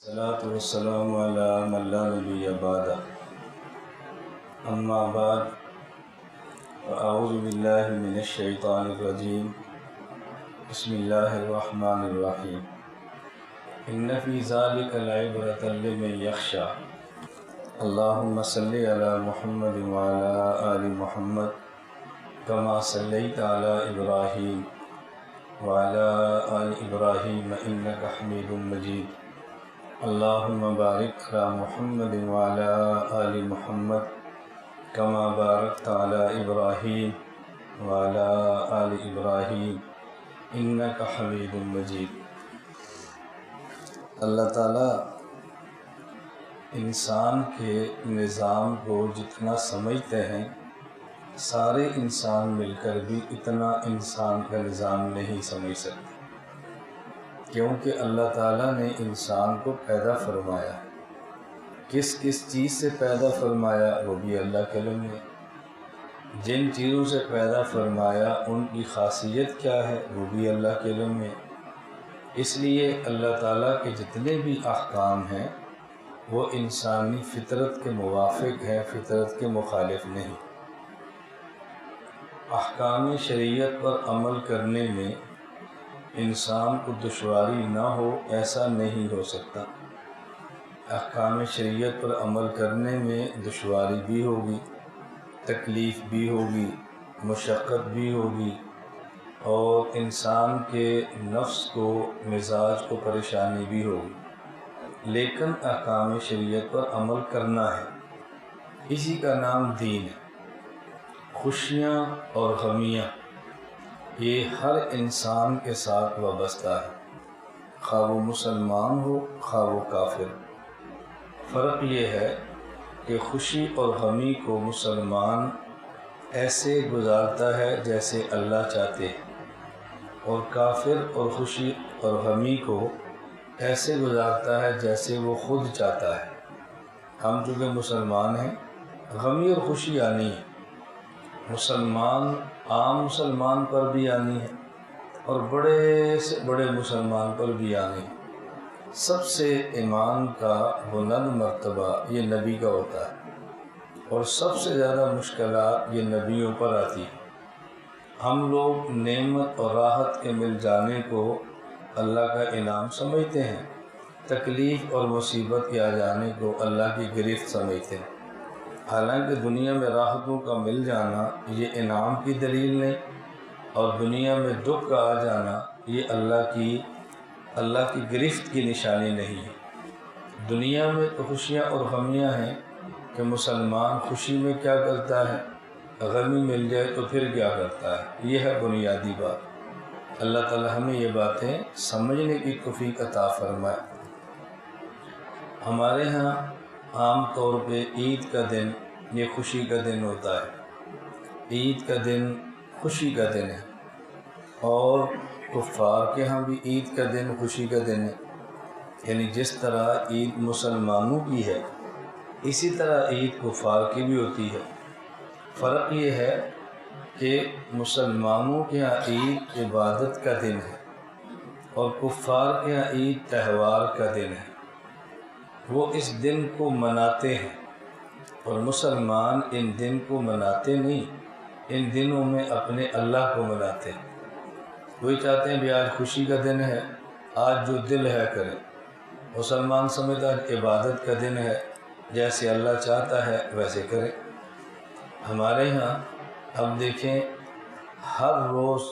الصلاة والسلام على من لا نبي بعده أما بعد فأعوذ بالله من الشيطان الرجيم بسم الله الرحمن الرحيم إن في ذلك لعبرة لمن يخشى اللهم صل على محمد وعلى آل محمد كما صليت على إبراهيم وعلى آل إبراهيم إنك حميد مجيد اللهم بارك على محمد وعلى آل محمد كما باركت على إبراهيم وعلى آل إبراهيم إنك حميد مجيد۔ اللہ تعالیٰ انسان کے نظام کو جتنا سمجھتے ہیں سارے انسان مل کر بھی اتنا انسان کا نظام نہیں سمجھ سکتے، کیونکہ اللہ تعالیٰ نے انسان کو پیدا فرمایا۔ کس کس چیز سے پیدا فرمایا وہ بھی اللہ کے علم ہے۔ جن چیزوں سے پیدا فرمایا ان کی خاصیت کیا ہے وہ بھی اللہ کے علم ہے۔ اس لیے اللہ تعالیٰ کے جتنے بھی احکام ہیں وہ انسانی فطرت کے موافق ہیں، فطرت کے مخالف نہیں۔ احکام شریعت پر عمل کرنے میں انسان کو دشواری نہ ہو ایسا نہیں ہو سکتا۔ احکام شریعت پر عمل کرنے میں دشواری بھی ہوگی، تکلیف بھی ہوگی، مشقت بھی ہوگی، اور انسان کے نفس کو، مزاج کو پریشانی بھی ہوگی، لیکن احکام شریعت پر عمل کرنا ہے۔ اسی کا نام دین ہے۔ خوشیاں اور غمیاں یہ ہر انسان کے ساتھ وابستہ ہے، خواہ وہ مسلمان ہو خواہ وہ کافر۔ فرق یہ ہے کہ خوشی اور غمی کو مسلمان ایسے گزارتا ہے جیسے اللہ چاہتے ہیں، اور کافر اور خوشی اور غمی کو ایسے گزارتا ہے جیسے وہ خود چاہتا ہے۔ ہم چونکہ مسلمان ہیں، غمی اور خوشی آنی ہے، مسلمان عام مسلمان پر بھی آنی ہے اور بڑے سے بڑے مسلمان پر بھی آنی ہے۔ سب سے ایمان کا بلند مرتبہ یہ نبی کا ہوتا ہے، اور سب سے زیادہ مشکلات یہ نبیوں پر آتی ہیں۔ ہم لوگ نعمت اور راحت کے مل جانے کو اللہ کا انعام سمجھتے ہیں، تکلیف اور مصیبت کے آ جانے کو اللہ کی گرفت سمجھتے ہیں، حالانکہ دنیا میں راحتوں کا مل جانا یہ انعام کی دلیل نہیں، اور دنیا میں دکھ کا آ جانا یہ اللہ کی گرفت کی نشانی نہیں ہے۔ دنیا میں تو خوشیاں اور غمیاں ہیں کہ مسلمان خوشی میں کیا کرتا ہے، غمی مل جائے تو پھر کیا کرتا ہے۔ یہ ہے بنیادی بات۔ اللہ تعالی ہمیں یہ باتیں سمجھنے کی توفیق عطا فرمائے۔ ہمارے ہاں عام طور پہ عید کا دن یہ خوشی کا دن ہوتا ہے، عید کا دن خوشی کا دن ہے، اور کفار کے ہاں بھی عید کا دن خوشی کا دن ہے۔ یعنی جس طرح عید مسلمانوں کی ہے اسی طرح عید کفار کی بھی ہوتی ہے۔ فرق یہ ہے کہ مسلمانوں کے ہاں عید عبادت کا دن ہے اور کفار کے ہاں عید تہوار کا دن ہے۔ وہ اس دن کو مناتے ہیں، اور مسلمان ان دن کو مناتے نہیں، ان دنوں میں اپنے اللہ کو مناتے ہیں۔ وہی چاہتے ہیں بھی آج خوشی کا دن ہے، آج جو دل ہے کرے۔ مسلمان سمجھتا ہے عبادت کا دن ہے، جیسے اللہ چاہتا ہے ویسے کرے۔ ہمارے ہاں اب دیکھیں ہر روز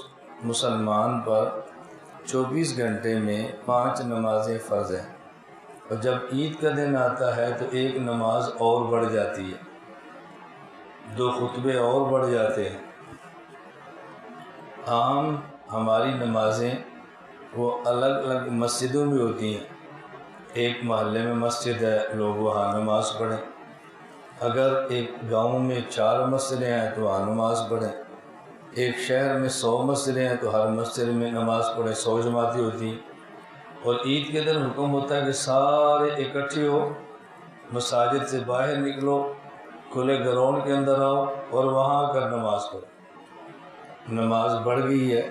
مسلمان پر 24 گھنٹے میں 5 نمازیں فرض ہیں، اور جب عید کا دن آتا ہے تو ایک نماز اور بڑھ جاتی ہے، 2 خطبے اور بڑھ جاتے ہیں۔ عام ہماری نمازیں وہ الگ الگ مسجدوں میں ہوتی ہیں، ایک محلے میں مسجد ہے لوگ وہاں نماز پڑھیں، اگر ایک گاؤں میں 4 مسجدیں ہیں تو وہاں نماز پڑھیں، ایک شہر میں 100 مسجدیں ہیں تو ہر مسجد میں نماز پڑھیں، 100 جماعتیں ہوتی ہیں۔ اور عید کے دن حکم ہوتا ہے کہ سارے اکٹھے ہو، مساجد سے باہر نکلو، کھلے گراؤنڈ کے اندر آؤ اور وہاں آ کر نماز پڑھو۔ نماز بڑھ گئی ہے،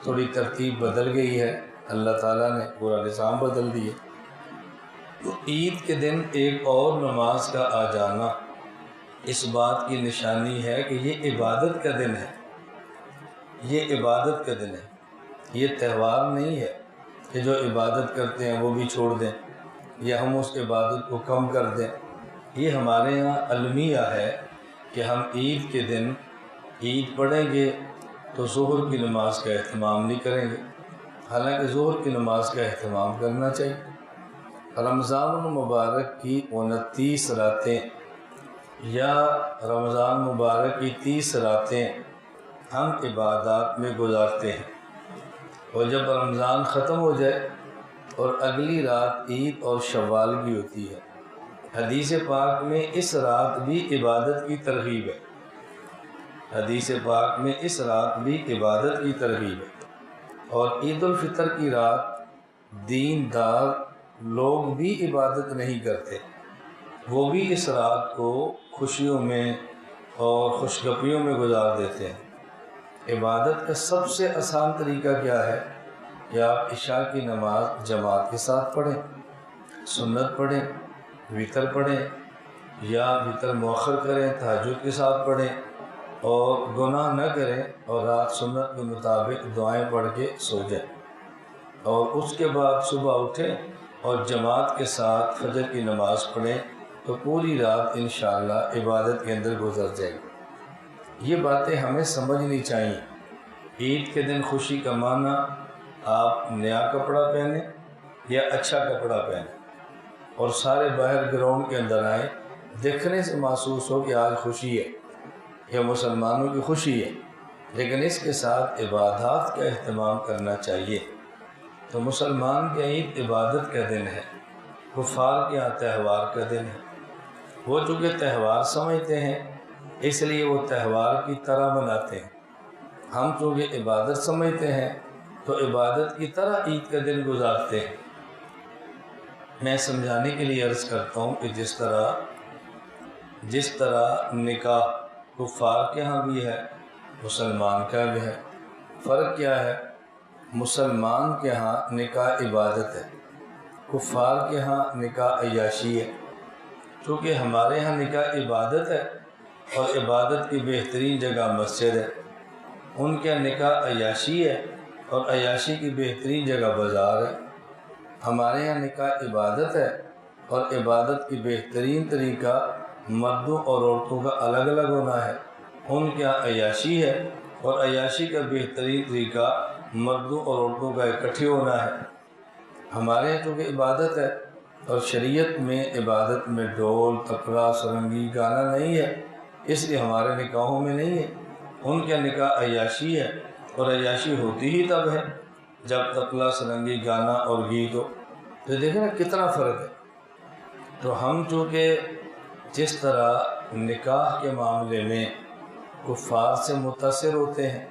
تھوڑی ترتیب بدل گئی ہے، اللہ تعالیٰ نے پورا نظام بدل دیے۔ تو عید کے دن ایک اور نماز کا آ جانا اس بات کی نشانی ہے کہ یہ عبادت کا دن ہے، یہ عبادت کا دن ہے، یہ تہوار نہیں ہے کہ جو عبادت کرتے ہیں وہ بھی چھوڑ دیں یا ہم اس عبادت کو کم کر دیں۔ یہ ہمارے ہاں المیہ ہے کہ ہم عید کے دن عید پڑھیں گے تو ظہر کی نماز کا اہتمام نہیں کریں گے، حالانکہ ظہر کی نماز کا اہتمام کرنا چاہیے۔ رمضان المبارک کی 29 راتیں یا رمضان مبارک کی 30 راتیں ہم عبادات میں گزارتے ہیں، اور جب رمضان ختم ہو جائے اور اگلی رات عید اور شوال کی ہوتی ہے، حدیث پاک میں اس رات بھی عبادت کی ترغیب ہے، حدیث پاک میں اس رات بھی عبادت کی ترغیب ہے۔ اور عید الفطر کی رات دیندار لوگ بھی عبادت نہیں کرتے، وہ بھی اس رات کو خوشیوں میں اور خوشگپیوں میں گزار دیتے ہیں۔ عبادت کا سب سے آسان طریقہ کیا ہے کہ آپ عشاء کی نماز جماعت کے ساتھ پڑھیں، سنت پڑھیں، وتر پڑھیں یا وتر مؤخر کریں، تہجد کے ساتھ پڑھیں اور گناہ نہ کریں، اور رات سنت کے مطابق دعائیں پڑھ کے سو جائیں، اور اس کے بعد صبح اٹھیں اور جماعت کے ساتھ فجر کی نماز پڑھیں تو پوری رات انشاءاللہ عبادت کے اندر گزر جائے گی۔ یہ باتیں ہمیں سمجھنی چاہیے۔ عید کے دن خوشی کا معنی آپ نیا کپڑا پہنیں یا اچھا کپڑا پہنیں اور سارے باہر گراؤنڈ کے اندر آئیں، دیکھنے سے محسوس ہو کہ آج خوشی ہے، یہ مسلمانوں کی خوشی ہے، لیکن اس کے ساتھ عبادات کا اہتمام کرنا چاہیے۔ تو مسلمان کے عید عبادت کا دن ہے، کفار کے یہاں تہوار کا دن ہے۔ وہ چونکہ تہوار سمجھتے ہیں اس لیے وہ تہوار کی طرح مناتے ہیں، ہم چونکہ عبادت سمجھتے ہیں تو عبادت کی طرح عید کا دن گزارتے ہیں۔ میں سمجھانے کے لیے عرض کرتا ہوں کہ جس طرح نکاح کفار کے ہاں بھی ہے مسلمان کا بھی ہے، فرق کیا ہے؟ مسلمان کے ہاں نکاح عبادت ہے، کفار کے ہاں نکاح عیاشی ہے۔ چونکہ ہمارے ہاں نکاح عبادت ہے اور عبادت کی بہترین جگہ مسجد ہے، ان کے نکاح عیاشی ہے اور عیاشی کی بہترین جگہ بازار ہے۔ ہمارے یہاں نکاح عبادت ہے اور عبادت کی بہترین طریقہ مردوں اور عورتوں کا الگ الگ ہونا ہے، ان کے یہاں عیاشی ہے اور عیاشی کا بہترین طریقہ مردوں اور عورتوں کا اکٹھے ہونا ہے۔ ہمارے یہاں چونکہ عبادت ہے اور شریعت میں عبادت میں ڈھول، تبلہ، سرنگی، گانا نہیں ہے، اس لیے ہمارے نکاحوں میں نہیں ہے۔ ان کے نکاح عیاشی ہے اور عیاشی ہوتی ہی تب ہے جب تبلہ، سرنگی، گانا اور گیت ہو۔ تو دیکھیں نا کتنا فرق ہے۔ تو ہم چونکہ جس طرح نکاح کے معاملے میں کفار سے متاثر ہوتے ہیں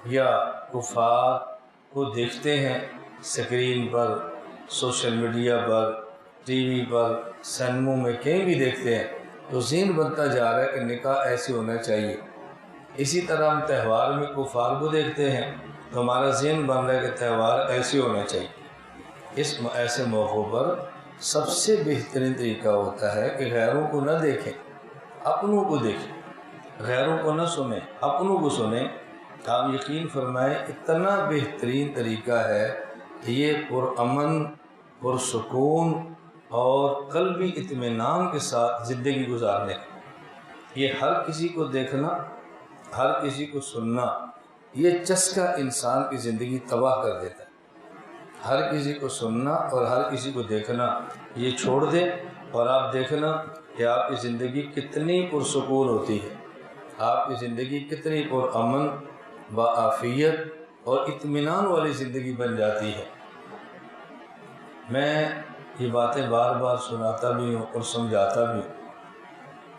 یا کفار کو دیکھتے ہیں سکرین پر، سوشل میڈیا پر، ٹی وی پر، سینموں میں کہیں بھی دیکھتے ہیں، تو ذہن بنتا جا رہا ہے کہ نکاح ایسے ہونا چاہیے۔ اسی طرح ہم تہوار میں کفار کو دیکھتے ہیں تو ہمارا ذہن بن رہا ہے کہ تہوار ایسے ہونا چاہیے۔ ایسے موقعوں پر سب سے بہترین طریقہ ہوتا ہے کہ غیروں کو نہ دیکھیں، اپنوں کو دیکھیں، غیروں کو نہ سنیں، اپنوں کو سنیں۔ آپ یقین فرمائیں اتنا بہترین طریقہ ہے کہ یہ پرامن، پرسکون اور قلبی اطمینان کے ساتھ زندگی گزارنے کا۔ یہ ہر کسی کو دیکھنا، ہر کسی کو سننا، یہ چسکا انسان کی زندگی تباہ کر دیتا ہے۔ ہر کسی کو سننا اور ہر کسی کو دیکھنا یہ چھوڑ دیں اور آپ دیکھنا کہ آپ کی زندگی کتنی پرسکون ہوتی ہے، آپ کی زندگی کتنی پرامن، بعافیت اور اطمینان والی زندگی بن جاتی ہے۔ میں یہ باتیں بار بار سناتا بھی ہوں اور سمجھاتا بھی ہوں۔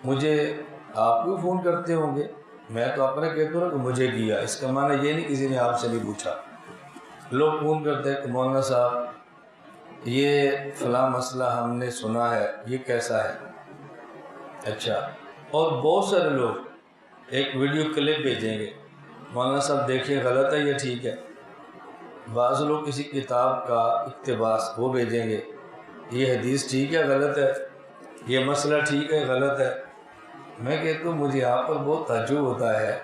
مجھے آپ بھی فون کرتے ہوں گے، میں تو اپنا کہتا ہوں کہ مجھے کیا، اس کا معنی یہ نہیں کسی نے آپ سے نہیں پوچھا۔ لوگ فون کرتے ہیں کہ مولانا صاحب یہ فلاں مسئلہ ہم نے سنا ہے، یہ کیسا ہے؟ اچھا، اور بہت سارے لوگ ایک ویڈیو کلپ بھیجیں گے، مولانا صاحب دیکھیں غلط ہے یا ٹھیک ہے۔ بعض لوگ کسی کتاب کا اقتباس وہ بھیجیں گے، یہ حدیث ٹھیک ہے غلط ہے، یہ مسئلہ ٹھیک ہے غلط ہے۔ میں کہتا ہوں مجھے آپ پر بہت تعجب ہوتا ہے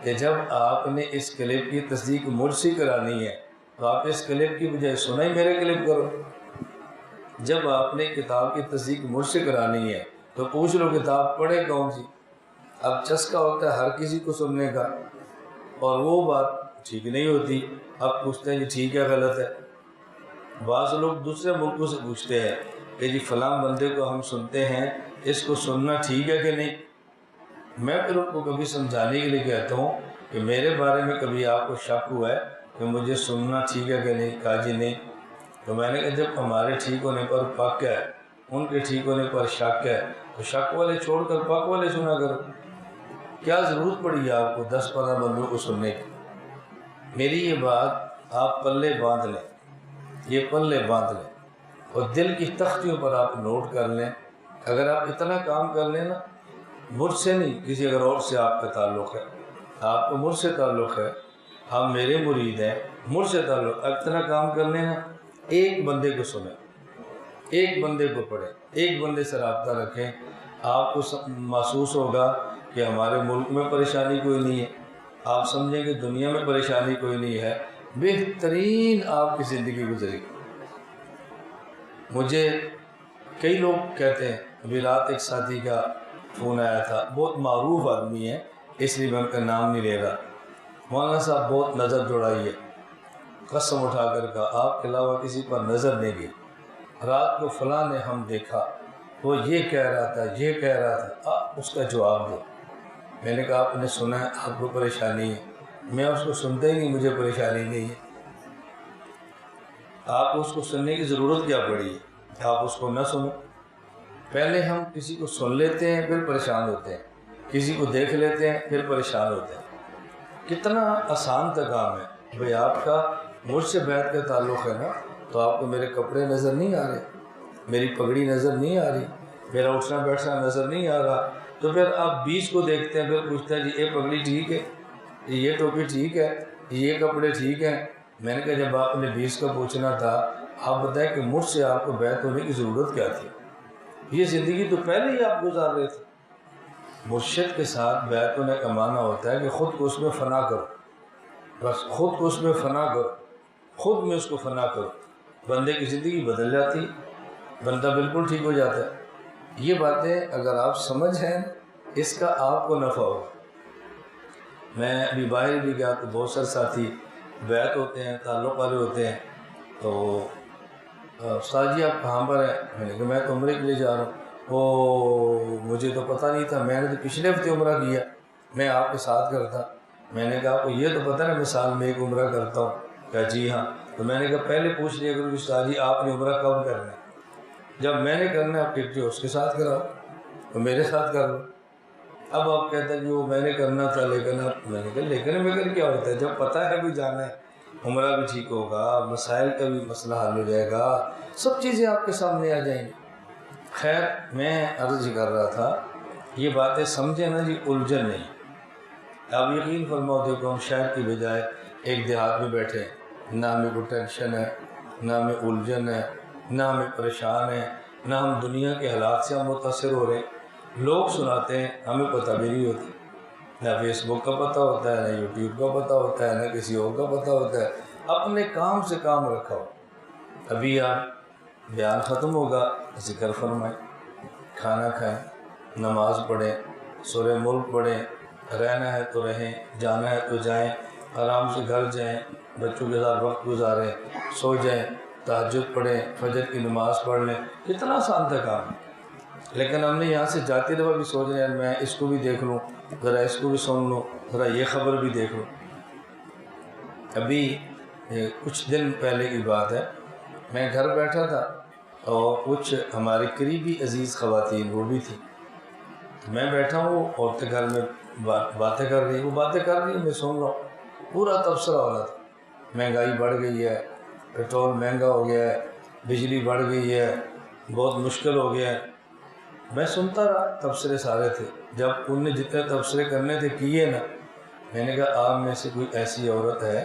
کہ جب آپ نے اس کلپ کی تصدیق مجھ سے کرانی ہے تو آپ اس کلپ کی بجائے سنا ہی میرے کلپ کرو۔ جب آپ نے کتاب کی تصدیق مجھ سے کرانی ہے تو پوچھ لو کتاب پڑھے کون سی۔ اب چسکا ہوتا ہے ہر کسی کو سننے کا، اور وہ بات ٹھیک نہیں ہوتی، اب پوچھتے ہیں جی ٹھیک ہے غلط ہے۔ بعض لوگ دوسرے ملکوں سے پوچھتے ہیں کہ جی فلاں بندے کو ہم سنتے ہیں، اس کو سننا ٹھیک ہے کہ نہیں۔ میں پھر ان کو کبھی سمجھانے کے لیے کہتا ہوں کہ میرے بارے میں کبھی آپ کو شک ہوا ہے کہ مجھے سننا ٹھیک ہے کہ نہیں؟ کہا جی نہیں۔ تو میں نے کہا جب ہمارے ٹھیک ہونے پر پک ہے، ان کے ٹھیک ہونے پر شک ہے، تو شک والے چھوڑ کر پک والے سنا کرو۔ کیا ضرورت پڑی ہے آپ کو 10-15 بندوں کو سننے کی؟ میری یہ بات آپ پلے باندھ لیں، یہ پلے باندھ لیں اور دل کی تختیوں پر آپ نوٹ کر لیں۔ اگر آپ اتنا کام کر لیں نا، مجھ سے نہیں کسی اگر اور سے آپ کا تعلق ہے، آپ کو مجھ سے تعلق ہے، آپ میرے مرید ہیں، مجھ سے تعلق، اتنا کام کر لیں نا، ایک بندے کو سنیں، ایک بندے کو پڑھیں، ایک بندے سے رابطہ رکھیں، آپ کو محسوس ہوگا کہ ہمارے ملک میں پریشانی کوئی نہیں ہے، آپ سمجھیں کہ دنیا میں پریشانی کوئی نہیں ہے، بہترین آپ کی زندگی گزرے گی۔ مجھے کئی لوگ کہتے ہیں، ابھی رات ایک ساتھی کا فون آیا تھا، بہت معروف آدمی ہے اس لیے میں ان کا نام نہیں لے رہا، مولانا صاحب بہت نظر دوڑائی ہے، قسم اٹھا کر کہا آپ کے علاوہ کسی پر نظر نہیں گئی، رات کو فلاں نے ہم دیکھا، وہ یہ کہہ رہا تھا، یہ کہہ رہا تھا، آپ اس کا جواب دو۔ میں نے کہا آپ نے سنا ہے، آپ کو پریشانی ہے، میں اس کو سنتا ہی نہیں، مجھے پریشانی نہیں ہے، آپ کو اس کو سننے کی ضرورت کیا پڑی ہے؟ آپ اس کو نہ سنو۔ پہلے ہم کسی کو سن لیتے ہیں پھر پریشان ہوتے ہیں، کسی کو دیکھ لیتے ہیں پھر پریشان ہوتے ہیں۔ کتنا آسان تھا کام ہے، بھئی آپ کا مجھ سے بیعت کا تعلق ہے نا، تو آپ کو میرے کپڑے نظر نہیں آ رہے، میری پگڑی نظر نہیں آ رہی، میرا اٹھنا بیٹھنا نظر نہیں آ رہا، تو پھر آپ 20 کو دیکھتے ہیں، پھر پوچھتے ہیں جی یہ پگڑی ٹھیک ہے، یہ ٹوپی ٹھیک ہے، یہ کپڑے ٹھیک ہیں۔ میں نے کہا جب آپ نے 20 کا پوچھنا تھا، آپ بتائیں کہ مجھ سے آپ کو بیعت ہونے کی ضرورت کیا تھی؟ یہ زندگی تو پہلے ہی آپ گزار رہے تھے۔ مرشد کے ساتھ بیعت ہونے کا معنی ہوتا ہے کہ خود کو اس میں فنا کرو، بس خود کو اس میں فنا کرو، خود میں اس کو فنا کرو، بندے کی زندگی بدل جاتی، بندہ بالکل ٹھیک ہو جاتا ہے۔ یہ باتیں اگر آپ سمجھیں، اس کا آپ کو نفع ہو۔ میں ابھی باہر بھی گیا تو بہت سارے ساتھی بیعت ہوتے ہیں، تعلق والے ہوتے ہیں، تو استاد جی آپ کہاں پر ہیں؟ میں نے کہا میں تو عمرے کے لیے جا رہا ہوں۔ مجھے تو پتہ نہیں تھا، میں نے تو پچھلے ہفتے عمرہ کیا، میں آپ کے ساتھ کرتا۔ میں نے کہا آپ کو یہ تو پتہ نا میں سال میں ایک عمرہ کرتا ہوں؟ کہا جی ہاں۔ تو میں نے کہا پہلے پوچھ لیا کرو استاد جی آپ نے عمرہ کب کرنا ہے؟ جب میں نے کرنا ہے آپ ٹکٹ اس کے ساتھ کراؤ، تو میرے ساتھ کر لو۔ اب آپ کہتے ہیں کہ وہ میں نے کرنا تھا لیکن اب میں نے کہا لیکن بغیر کیا ہوتا ہے، جب پتہ ہے بھی جانا ہے، عمرہ بھی ٹھیک ہوگا، مسائل کا بھی مسئلہ حل ہو جائے گا، سب چیزیں آپ کے سامنے آ جائیں گی۔ خیر میں عرض کر رہا تھا یہ باتیں سمجھیں نا جی، الجھن نہیں۔ آپ یقین فرماؤ دیکھو ہم شہر کی بجائے ایک دیہات میں بیٹھے، نہ ہمیں کوئی ٹینشن ہے، نہ ہمیں الجھن ہے، نہ ہمیں پریشان ہے، نہ ہم دنیا کے حالات سے ہم متاثر ہو رہے ہیں۔ لوگ سناتے ہیں ہمیں پتہ بھی نہیں ہوتی، نہ فیس بک کا پتہ ہوتا ہے، نہ یوٹیوب کا پتہ ہوتا ہے، نہ کسی اور کا پتہ ہوتا ہے، اپنے کام سے کام رکھا ہو۔ ابھی آپ بیان ختم ہوگا، ذکر فرمائیں، کھانا کھائیں، نماز پڑھیں، سورہ ملک پڑھیں، رہنا ہے تو رہیں، جانا ہے تو جائیں، آرام سے گھر جائیں، بچوں کے ساتھ وقت گزاریں، سو جائیں، تہجد پڑھیں، فجر کی نماز پڑھ لیں، کتنا آسان تھا کام۔ لیکن ہم نے یہاں سے جاتے دفعہ بھی سوچ رہے ہیں میں اس کو بھی دیکھ لوں، ذرا اس کو بھی سن لوں، ذرا یہ خبر بھی دیکھ لوں۔ ابھی کچھ دن پہلے کی بات ہے، میں گھر بیٹھا تھا اور کچھ ہمارے قریبی عزیز خواتین وہ بھی تھیں، میں بیٹھا ہوں، عورتیں گھر میں باتیں کر رہی ہیں، وہ باتیں کر رہی ہیں، میں سن رہا ہوں، پورا تبصرہ ہو رہا تھا، مہنگائی بڑھ گئی ہے، پیٹرول مہنگا ہو گیا ہے، بجلی بڑھ گئی ہے، بہت مشکل ہو گیا ہے۔ میں سنتا رہا، تبصرے سارے تھے، جب ان نے جتنے تبصرے کرنے تھے کیے نا، میں نے کہا آپ میں سے کوئی ایسی عورت ہے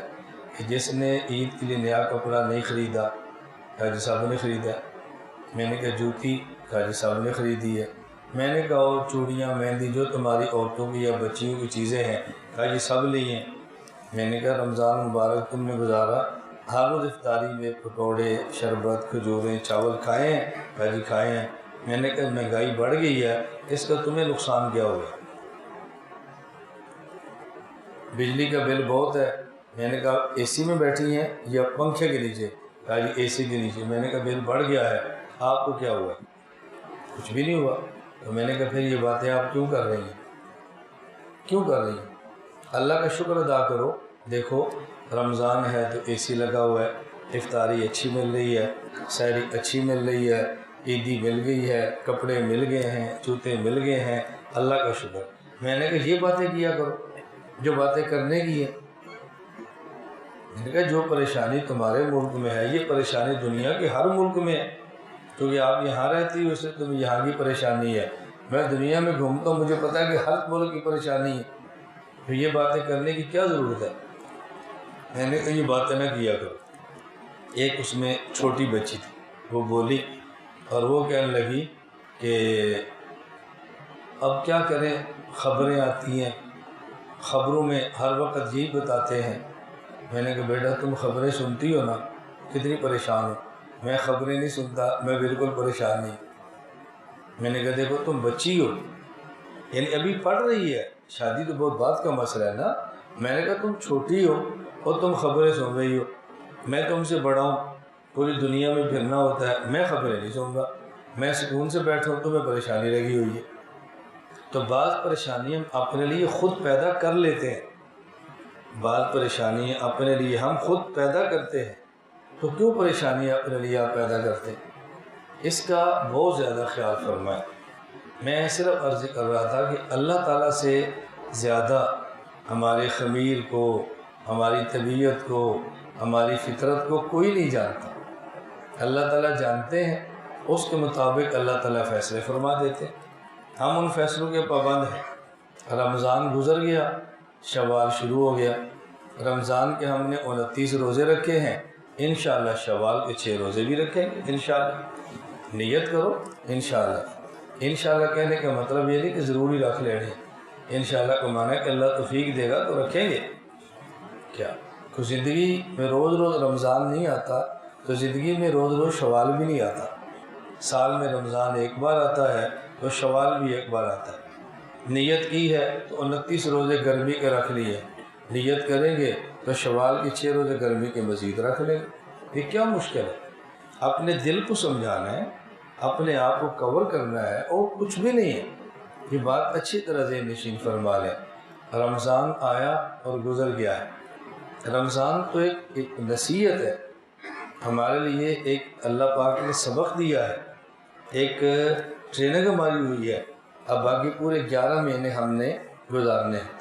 کہ جس نے عید کے لیے نیا کپڑا نہیں خریدا؟ جی صاحب نے خریدا۔ میں نے کہا جوتی قاضی صاحب نے خریدی ہے۔ میں نے کہا اور چوڑیاں مہندی جو تمہاری عورتوں کی یا بچیوں کی چیزیں ہیں قاضی صاحب لی ہیں۔ میں نے کہا رمضان مبارک تم نے گزارا، ہر روز افطاری میں پکوڑے، شربت، کھجوریں، چاول کھائے ہیں؟ قاضی کھائے ہیں۔ میں نے کہا مہنگائی بڑھ گئی ہے، اس کا تمہیں نقصان کیا ہوا؟ بجلی کا بل بہت ہے۔ میں نے کہا اے سی میں بیٹھی ہیں یا پنکھے کے نیچے؟ قاضی اے سی کے نیچے۔ میں نے کہا بل بڑھ گیا ہے، آپ کو کیا ہوا؟ کچھ بھی نہیں ہوا۔ تو میں نے کہا پھر یہ باتیں آپ کیوں کر رہی ہیں؟ کیوں کر رہی ہیں؟ اللہ کا شکر ادا کرو۔ دیکھو رمضان ہے تو اے سی لگا ہوا ہے، افطاری اچھی مل رہی ہے، سحری اچھی مل رہی ہے، عیدی مل گئی ہے، کپڑے مل گئے ہیں، جوتے مل گئے ہیں، اللہ کا شکر۔ میں نے کہا یہ باتیں کیا کرو جو باتیں کرنے کی ہیں۔ میں نے کہا جو پریشانی تمہارے ملک میں ہے یہ پریشانی دنیا کے ہر ملک میں ہے، کیونکہ آپ یہاں رہتی ہو اس سے تمہیں یہاں کی پریشانی ہے۔ میں دنیا میں گھومتا ہوں، مجھے پتا ہے کہ ہر ملک کی پریشانی ہے، تو یہ باتیں کرنے کی کیا ضرورت ہے؟ میں نے کہا یہ باتیں نہ کیا کرو۔ ایک اس میں چھوٹی بچی تھی، وہ بولی اور وہ کہنے لگی کہ اب کیا کریں، خبریں آتی ہیں، خبروں میں ہر وقت یہی بتاتے ہیں۔ میں نے کہا بیٹا تم خبریں سنتی ہو نا، کتنی پریشان ہو؟ میں خبریں نہیں سنتا، میں بالکل پریشان نہیں۔ میں نے کہا دیکھو تم بچی ہو، یعنی ابھی پڑھ رہی ہے، شادی تو بہت بات کا مسئلہ ہے نا۔ میں نے کہا تم چھوٹی ہو اور تم خبریں سن رہی ہو، میں تم سے بڑا ہوں، پوری دنیا میں پھرنا ہوتا ہے، میں خبریں نہیں سن رہا، میں سکون سے بیٹھا ہوں، تمہیں پریشانی لگی ہوئی ہے۔ تو بعض پریشانیاں ہم اپنے لیے خود پیدا کر لیتے ہیں، بعض پریشانیاں اپنے لیے ہم خود پیدا کرتے ہیں، تو کیوں پریشانیاں اپنے لیے آپ پیدا کرتے ہیں؟ اس کا بہت زیادہ خیال فرمائیں۔ میں صرف عرض کر رہا تھا کہ اللہ تعالیٰ سے زیادہ ہمارے خمیر کو، ہماری طبیعت کو، ہماری فطرت کو کوئی نہیں جانتا۔ اللہ تعالیٰ جانتے ہیں، اس کے مطابق اللہ تعالیٰ فیصلے فرما دیتے ہیں، ہم ان فیصلوں کے پابند ہیں۔ رمضان گزر گیا، شوال شروع ہو گیا، رمضان کے ہم نے 29 روزے رکھے ہیں، انشاءاللہ شوال کے 6 روزے بھی رکھیں گے انشاءاللہ۔ نیت کرو انشاءاللہ۔ انشاءاللہ کہنے کا مطلب یہ نہیں کہ ضروری رکھ لینے، انشاءاللہ کو معنی ہے کہ اللہ توفیق دے گا تو رکھیں گے۔ کیا کوئی زندگی میں روز روز رمضان نہیں آتا تو زندگی میں روز روز شوال بھی نہیں آتا۔ سال میں رمضان ایک بار آتا ہے تو شوال بھی ایک بار آتا ہے۔ نیت کی ہے تو 29 روزے گرمی کے رکھ لیے، نیت کریں گے تو شوال کے 6 روزے گرمی کے مزید رکھ لیں گے۔ یہ کیا مشکل ہے؟ اپنے دل کو سمجھانا ہے، اپنے آپ کو کور کرنا ہے، اور کچھ بھی نہیں ہے۔ یہ بات اچھی طرح ذہن نشین فرما لیں۔ رمضان آیا اور گزر گیا ہے۔ رمضان تو ایک نصیحت ہے ہمارے لیے، ایک اللہ پاک نے سبق دیا ہے، ایک ٹریننگ ہماری ہوئی ہے۔ اب باقی پورے 11 مہینے ہم نے گزارنے ہیں۔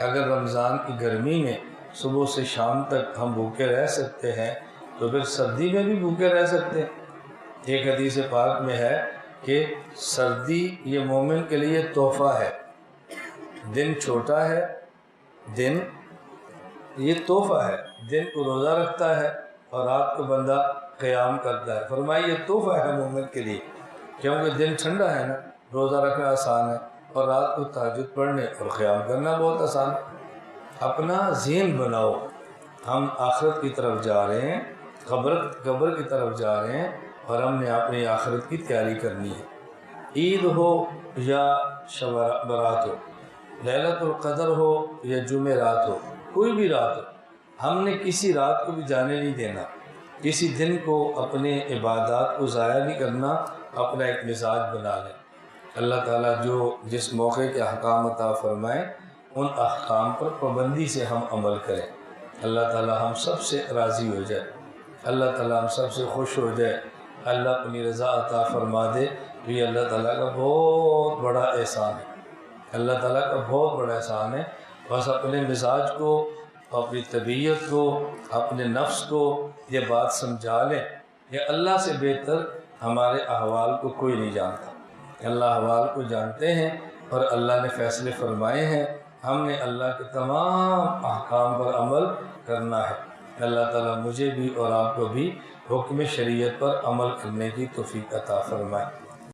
اگر رمضان کی گرمی میں صبح سے شام تک ہم بھوکے رہ سکتے ہیں تو پھر سردی میں بھی بھوکے رہ سکتے ہیں۔ ایک حدیث پاک میں ہے کہ سردی یہ مومن کے لیے تحفہ ہے۔ دن چھوٹا ہے، دن یہ تحفہ ہے، دن کو روزہ رکھتا ہے اور رات کو بندہ قیام کرتا ہے۔ فرمائیے یہ تحفہ ہے مومن کے لیے، کیونکہ دن ٹھنڈا ہے نا، روزہ رکھنا آسان ہے اور رات کو تہجد پڑھنے اور قیام کرنا بہت آسان ہے۔ اپنا ذہن بناؤ، ہم آخرت کی طرف جا رہے ہیں، قبر کی طرف جا رہے ہیں، اور ہم نے اپنی آخرت کی تیاری کرنی ہے۔ عید ہو یا شب برات ہو، لیلۃ القدر ہو یا جمعرات ہو، کوئی بھی رات ہو، ہم نے کسی رات کو بھی جانے نہیں دینا، کسی دن کو اپنے عبادات کو ضائع نہیں کرنا، اپنا ایک مزاج بنا لیں۔ اللہ تعالیٰ جو جس موقع کے احکام عطا فرمائیں ان احکام پر پابندی سے ہم عمل کریں۔ اللہ تعالیٰ ہم سب سے راضی ہو جائے، اللہ تعالیٰ ہم سب سے خوش ہو جائے، اللہ اپنی رضا عطا فرما دے، تو یہ اللہ تعالیٰ کا بہت بڑا احسان ہے، اللہ تعالیٰ کا بہت بڑا احسان ہے۔ بس اپنے مزاج کو، اپنی طبیعت کو، اپنے نفس کو یہ بات سمجھا لیں کہ اللہ سے بہتر ہمارے احوال کو کوئی نہیں جانتا۔ اللہ احوال کو جانتے ہیں اور اللہ نے فیصلے فرمائے ہیں، ہم نے اللہ کے تمام احکام پر عمل کرنا ہے۔ اللہ تعالیٰ مجھے بھی اور آپ کو بھی حکم شریعت پر عمل کرنے کی توفیق عطا فرمائے۔